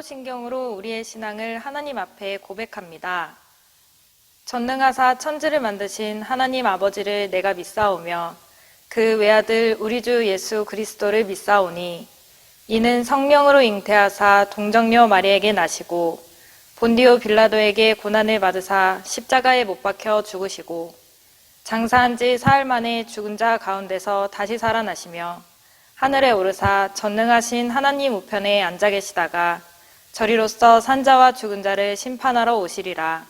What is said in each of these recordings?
사도신경으로 우리의 신앙을 하나님 앞에 고백합니다. 전능하사 천지를 만드신 하나님 아버지를 내가 믿사오며 그 외아들 우리 주 예수 그리스도를 믿사오니 이는 성령으로 잉태하사 동정녀 마리에게 나시고 본디오 빌라도에게 고난을 받으사 십자가에 못 박혀 죽으시고 장사한 지 사흘 만에 죽은 자 가운데서 다시 살아나시며 하늘에 오르사 전능하신 하나님 우편에 앉아 계시다가 저리로서 산자와 죽은 자를 심판하러 오시리라.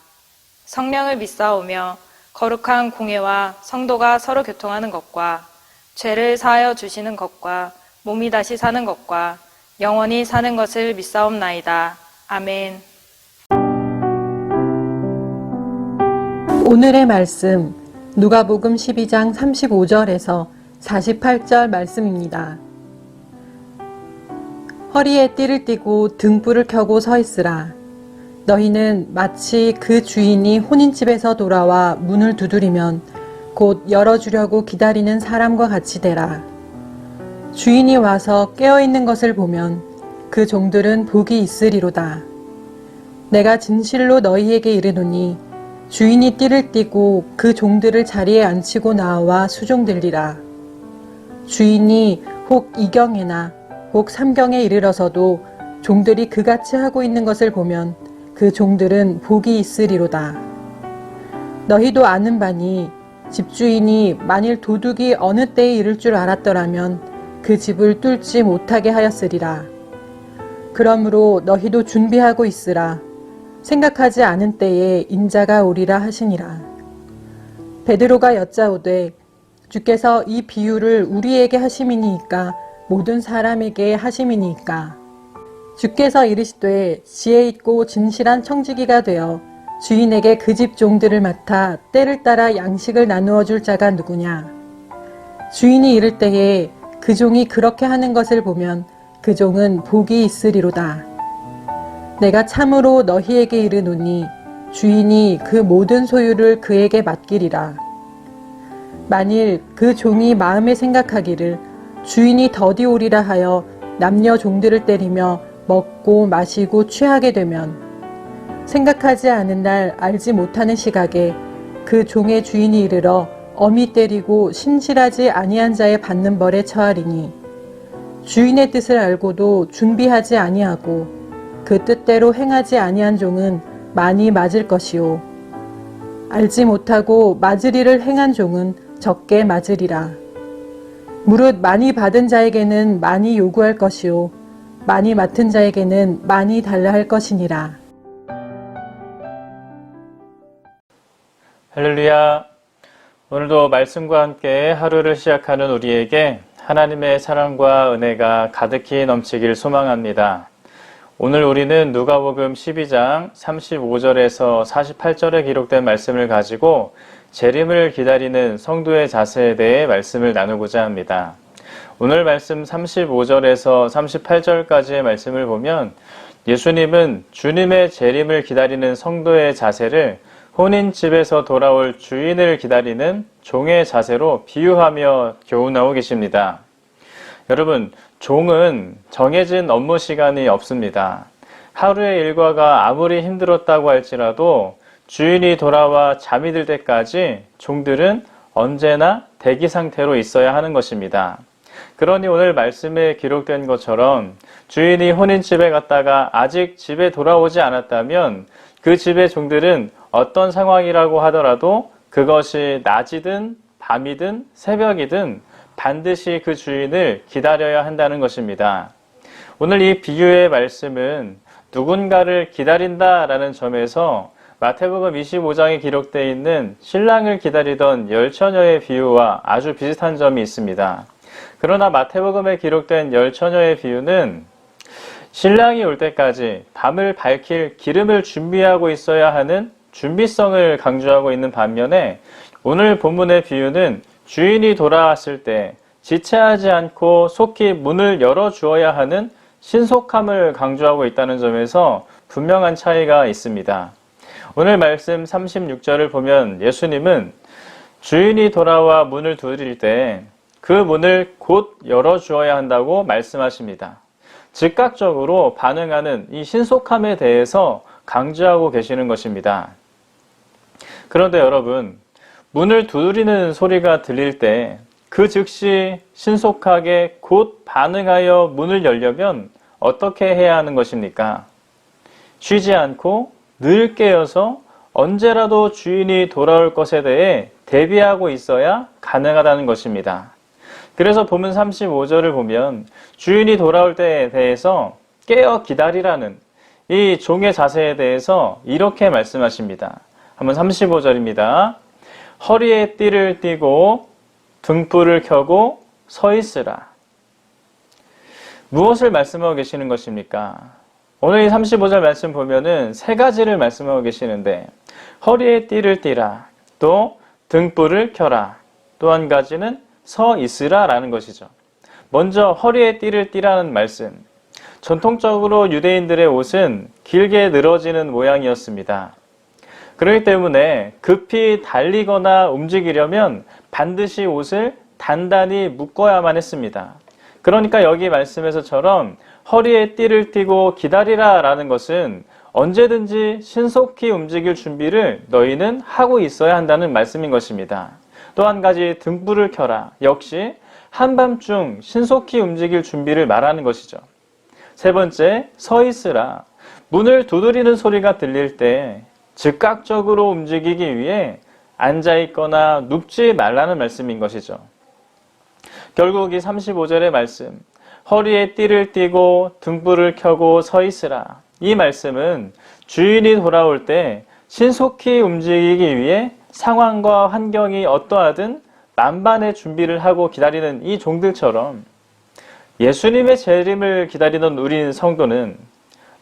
성령을 믿사오며 거룩한 공회와 성도가 서로 교통하는 것과 죄를 사하여 주시는 것과 몸이 다시 사는 것과 영원히 사는 것을 믿사옵나이다. 아멘. 오늘의 말씀 누가복음 12장 35절에서 48절 말씀입니다. 허리에 띠를 띠고 등불을 켜고 서 있으라. 너희는 마치 그 주인이 혼인집에서 돌아와 문을 두드리면 곧 열어주려고 기다리는 사람과 같이 되라. 주인이 와서 깨어있는 것을 보면 그 종들은 복이 있으리로다. 내가 진실로 너희에게 이르노니 주인이 띠를 띠고 그 종들을 자리에 앉히고 나와 수종들리라. 주인이 혹 이경에나 혹 삼경에 이르러서도 종들이 그같이 하고 있는 것을 보면 그 종들은 복이 있으리로다. 너희도 아는 바니 집주인이 만일 도둑이 어느 때에 이를 줄 알았더라면 그 집을 뚫지 못하게 하였으리라. 그러므로 너희도 준비하고 있으라. 생각하지 않은 때에 인자가 오리라 하시니라. 베드로가 여짜오되 주께서 이 비유를 우리에게 하심이니이까 모든 사람에게 하심이니이까. 주께서 이르시되 지혜 있고 진실한 청지기가 되어 주인에게 그 집 종들을 맡아 때를 따라 양식을 나누어 줄 자가 누구냐. 주인이 이를 때에 그 종이 그렇게 하는 것을 보면 그 종은 복이 있으리로다. 내가 참으로 너희에게 이르노니 주인이 그 모든 소유를 그에게 맡기리라. 만일 그 종이 마음에 생각하기를 주인이 더디 오리라 하여 남녀 종들을 때리며 먹고 마시고 취하게 되면 생각하지 않은 날 알지 못하는 시각에 그 종의 주인이 이르러 엄히 때리고 신실하지 아니한 자의 받는 벌에 처하리니 주인의 뜻을 알고도 준비하지 아니하고 그 뜻대로 행하지 아니한 종은 많이 맞을 것이요 알지 못하고 맞을 일을 행한 종은 적게 맞으리라. 무릇 많이 받은 자에게는 많이 요구할 것이요 많이 맡은 자에게는 많이 달라 할 것이니라. 할렐루야. 오늘도 말씀과 함께 하루를 시작하는 우리에게 하나님의 사랑과 은혜가 가득히 넘치길 소망합니다. 오늘 우리는 누가복음 12장 35절에서 48절에 기록된 말씀을 가지고 재림을 기다리는 성도의 자세에 대해 말씀을 나누고자 합니다. 오늘 말씀 35절에서 38절까지의 말씀을 보면 예수님은 주님의 재림을 기다리는 성도의 자세를 혼인집에서 돌아올 주인을 기다리는 종의 자세로 비유하며 교훈하고 계십니다. 여러분, 종은 정해진 업무 시간이 없습니다. 하루의 일과가 아무리 힘들었다고 할지라도 주인이 돌아와 잠이 들 때까지 종들은 언제나 대기 상태로 있어야 하는 것입니다. 그러니 오늘 말씀에 기록된 것처럼 주인이 혼인집에 갔다가 아직 집에 돌아오지 않았다면 그 집의 종들은 어떤 상황이라고 하더라도 그것이 낮이든 밤이든 새벽이든 반드시 그 주인을 기다려야 한다는 것입니다. 오늘 이 비유의 말씀은 누군가를 기다린다라는 점에서 마태복음 25장에 기록되어 있는 신랑을 기다리던 열처녀의 비유와 아주 비슷한 점이 있습니다. 그러나 마태복음에 기록된 열처녀의 비유는 신랑이 올 때까지 밤을 밝힐 기름을 준비하고 있어야 하는 준비성을 강조하고 있는 반면에 오늘 본문의 비유는 주인이 돌아왔을 때 지체하지 않고 속히 문을 열어주어야 하는 신속함을 강조하고 있다는 점에서 분명한 차이가 있습니다. 오늘 말씀 36절을 보면 예수님은 주인이 돌아와 문을 두드릴 때 그 문을 곧 열어주어야 한다고 말씀하십니다. 즉각적으로 반응하는 이 신속함에 대해서 강조하고 계시는 것입니다. 그런데 여러분, 문을 두드리는 소리가 들릴 때 그 즉시 신속하게 곧 반응하여 문을 열려면 어떻게 해야 하는 것입니까? 쉬지 않고 늘 깨어서 언제라도 주인이 돌아올 것에 대해 대비하고 있어야 가능하다는 것입니다. 그래서 본문 35절을 보면 주인이 돌아올 때에 대해서 깨어 기다리라는 이 종의 자세에 대해서 이렇게 말씀하십니다. 한번 35절입니다. 허리에 띠를 띠고 등불을 켜고 서 있으라. 무엇을 말씀하고 계시는 것입니까? 오늘 이 35절 말씀 보면은 세 가지를 말씀하고 계시는데 허리에 띠를 띠라, 또 등불을 켜라, 또 한 가지는 서 있으라 라는 것이죠. 먼저 허리에 띠를 띠라는 말씀. 전통적으로 유대인들의 옷은 길게 늘어지는 모양이었습니다. 그렇기 때문에 급히 달리거나 움직이려면 반드시 옷을 단단히 묶어야만 했습니다. 그러니까 여기 말씀에서처럼 허리에 띠를 띠고 기다리라 라는 것은 언제든지 신속히 움직일 준비를 너희는 하고 있어야 한다는 말씀인 것입니다. 또 한 가지 등불을 켜라. 역시 한밤중 신속히 움직일 준비를 말하는 것이죠. 세 번째, 서 있으라. 문을 두드리는 소리가 들릴 때 즉각적으로 움직이기 위해 앉아있거나 눕지 말라는 말씀인 것이죠. 결국 이 35절의 말씀, 허리에 띠를 띠고 등불을 켜고 서 있으라. 이 말씀은 주인이 돌아올 때 신속히 움직이기 위해 상황과 환경이 어떠하든 만반의 준비를 하고 기다리는 이 종들처럼 예수님의 재림을 기다리던 우리 성도는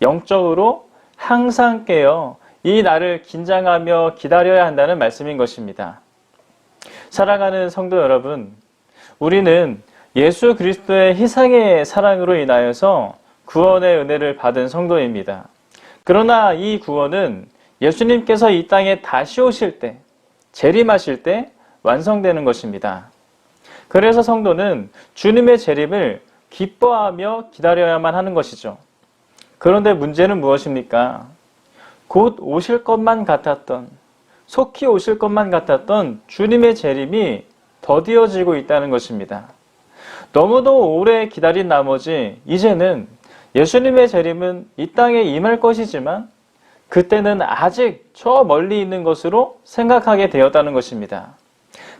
영적으로 항상 깨어 이 날을 긴장하며 기다려야 한다는 말씀인 것입니다. 사랑하는 성도 여러분, 우리는 예수 그리스도의 희생의 사랑으로 인하여서 구원의 은혜를 받은 성도입니다. 그러나 이 구원은 예수님께서 이 땅에 다시 오실 때, 재림하실 때 완성되는 것입니다. 그래서 성도는 주님의 재림을 기뻐하며 기다려야만 하는 것이죠. 그런데 문제는 무엇입니까? 곧 오실 것만 같았던, 속히 오실 것만 같았던 주님의 재림이 더디어지고 있다는 것입니다. 너무도 오래 기다린 나머지 이제는 예수님의 재림은 이 땅에 임할 것이지만 그때는 아직 저 멀리 있는 것으로 생각하게 되었다는 것입니다.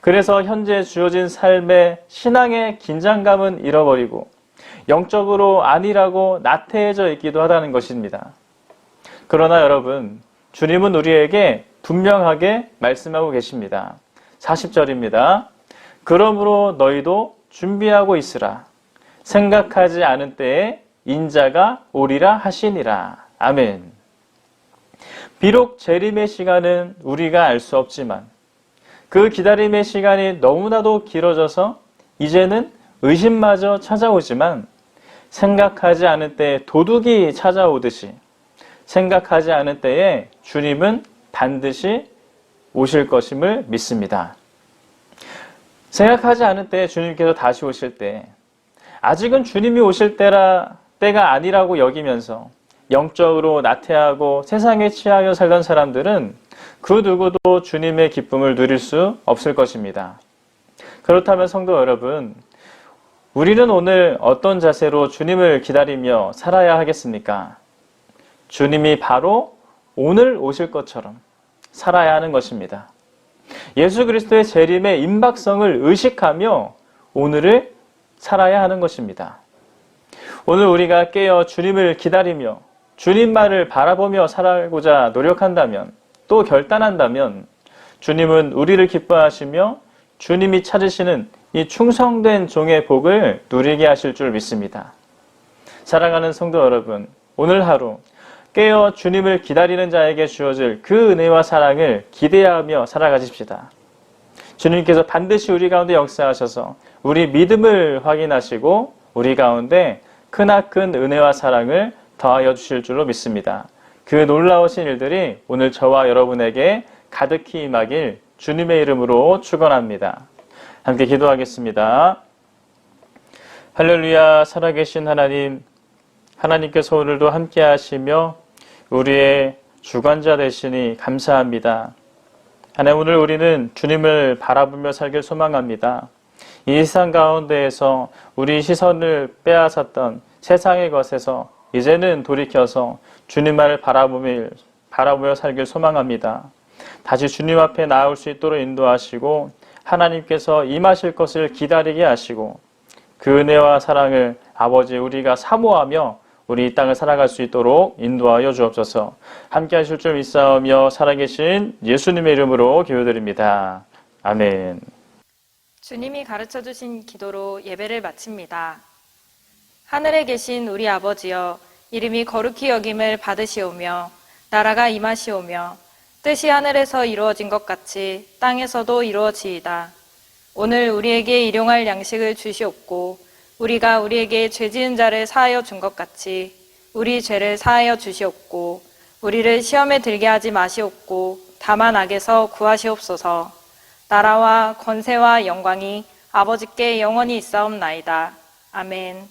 그래서 현재 주어진 삶의 신앙의 긴장감은 잃어버리고 영적으로 안일하고 나태해져 있기도 하다는 것입니다. 그러나 여러분, 주님은 우리에게 분명하게 말씀하고 계십니다. 40절입니다. 그러므로 너희도 준비하고 있으라. 생각하지 않은 때에 인자가 오리라 하시니라. 아멘. 비록 재림의 시간은 우리가 알 수 없지만 그 기다림의 시간이 너무나도 길어져서 이제는 의심마저 찾아오지만 생각하지 않은 때에 도둑이 찾아오듯이 생각하지 않은 때에 주님은 반드시 오실 것임을 믿습니다. 생각하지 않은 때에 주님께서 다시 오실 때 아직은 주님이 오실 때가 아니라고 여기면서 영적으로 나태하고 세상에 취하여 살던 사람들은 그 누구도 주님의 기쁨을 누릴 수 없을 것입니다. 그렇다면 성도 여러분, 우리는 오늘 어떤 자세로 주님을 기다리며 살아야 하겠습니까? 주님이 바로 오늘 오실 것처럼 살아야 하는 것입니다. 예수 그리스도의 재림의 임박성을 의식하며 오늘을 살아야 하는 것입니다. 오늘 우리가 깨어 주님을 기다리며 주님만을 바라보며 살고자 노력한다면, 또 결단한다면 주님은 우리를 기뻐하시며 주님이 찾으시는 이 충성된 종의 복을 누리게 하실 줄 믿습니다. 사랑하는 성도 여러분, 오늘 하루 깨어 주님을 기다리는 자에게 주어질 그 은혜와 사랑을 기대하며 살아가십시다. 주님께서 반드시 우리 가운데 역사하셔서 우리 믿음을 확인하시고 우리 가운데 크나큰 은혜와 사랑을 더하여 주실 줄로 믿습니다. 그 놀라우신 일들이 오늘 저와 여러분에게 가득히 임하길 주님의 이름으로 축원합니다. 함께 기도하겠습니다. 할렐루야. 살아계신 하나님, 하나님께서 오늘도 함께 하시며 우리의 주관자 되시니 감사합니다. 하나님, 오늘 우리는 주님을 바라보며 살길 소망합니다. 이 세상 가운데에서 우리 시선을 빼앗았던 세상의 것에서 이제는 돌이켜서 주님만을 바라보며 살길 소망합니다. 다시 주님 앞에 나올 수 있도록 인도하시고 하나님께서 임하실 것을 기다리게 하시고 그 은혜와 사랑을 아버지 우리가 사모하며 우리 이 땅을 살아갈 수 있도록 인도하여 주옵소서. 함께 하실 줄 믿사오며 살아계신 예수님의 이름으로 기도드립니다. 아멘. 주님이 가르쳐 주신 기도로 예배를 마칩니다. 하늘에 계신 우리 아버지여, 이름이 거룩히 여김을 받으시오며 나라가 임하시오며 뜻이 하늘에서 이루어진 것 같이 땅에서도 이루어지이다. 오늘 우리에게 일용할 양식을 주시옵고 우리가 우리에게 죄 지은 자를 사하여 준 것 같이 우리 죄를 사하여 주시옵고 우리를 시험에 들게 하지 마시옵고 다만 악에서 구하시옵소서. 나라와 권세와 영광이 아버지께 영원히 있사옵나이다. 아멘.